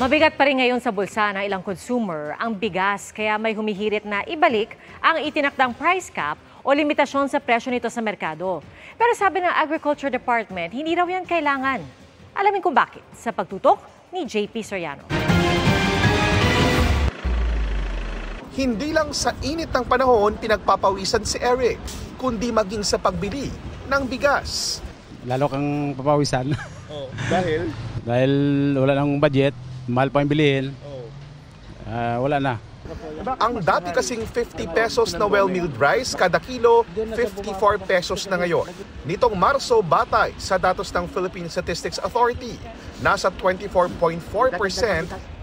Mabigat pa rin ngayon sa bulsa ng ilang consumer ang bigas kaya may humihirit na ibalik ang itinakdang price cap o limitasyon sa presyo nito sa merkado. Pero sabi ng Agriculture Department, hindi raw yan kailangan. Alamin kung bakit sa pagtutok ni JP Soriano. Hindi lang sa init ng panahon pinagpapawisan si Eric, kundi maging sa pagbili ng bigas. Lalo kang papawisan. Oh, dahil? Dahil wala nang budget, mahal pa yung bilihin. Wala na. Ang dati kasing 50 pesos na well-milled rice kada kilo, 54 pesos na ngayon. Nitong Marso, batay sa datos ng Philippine Statistics Authority, nasa 24.4%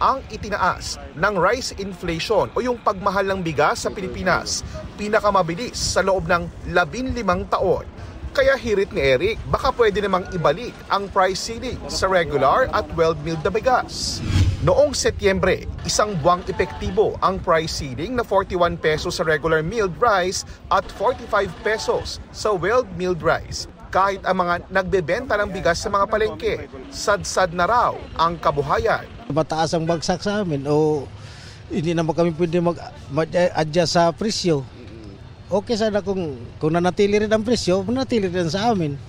ang itinaas ng rice inflation o yung pagmahal ng bigas sa Pilipinas, pinakamabilis sa loob ng 15 taon. Kaya hirit ni Eric, baka pwede namang ibalik ang price ceiling sa regular at well-milled na bigas. Noong Setyembre, isang buwang epektibo ang price ceiling na 41 pesos sa regular milled rice at 45 pesos sa well-milled rice. Kahit ang mga nagbebenta ng bigas sa mga palengke, sad-sad na raw ang kabuhayan. Mataas ang bagsak sa amin o hindi naman kami pwede mag-adjust sa presyo. Okay sana kung nanatili rin ang presyo, nanatili rin sa amin.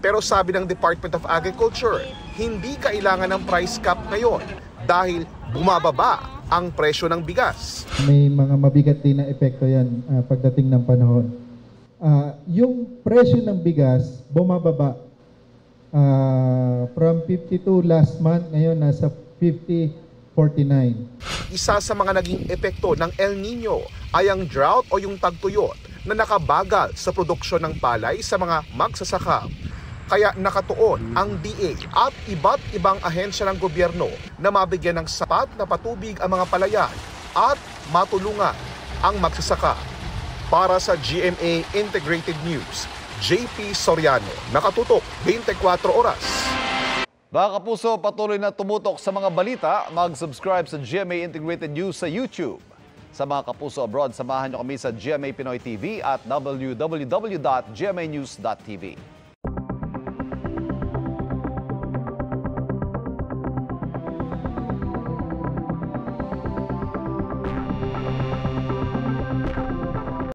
Pero sabi ng Department of Agriculture, hindi kailangan ng price cap ngayon dahil bumababa ang presyo ng bigas. May mga mabigat din na epekto yan pagdating ng panahon. Yung presyo ng bigas bumababa from 52 last month, ngayon nasa 50.49. Isa sa mga naging epekto ng El Nino ay ang drought o yung tagtuyot na nakabagal sa produksyon ng palay sa mga magsasaka. Kaya nakatuon ang DA at iba't ibang ahensya ng gobyerno na mabigyan ng sapat na patubig ang mga palayan at matulungan ang magsasaka. Para sa GMA Integrated News, JP Soriano, nakatutok 24 oras. Mga kapuso, patuloy na tumutok sa mga balita. Mag-subscribe sa GMA Integrated News sa YouTube. Sa mga kapuso abroad, samahan niyo kami sa GMA Pinoy TV at www.gmanews.tv.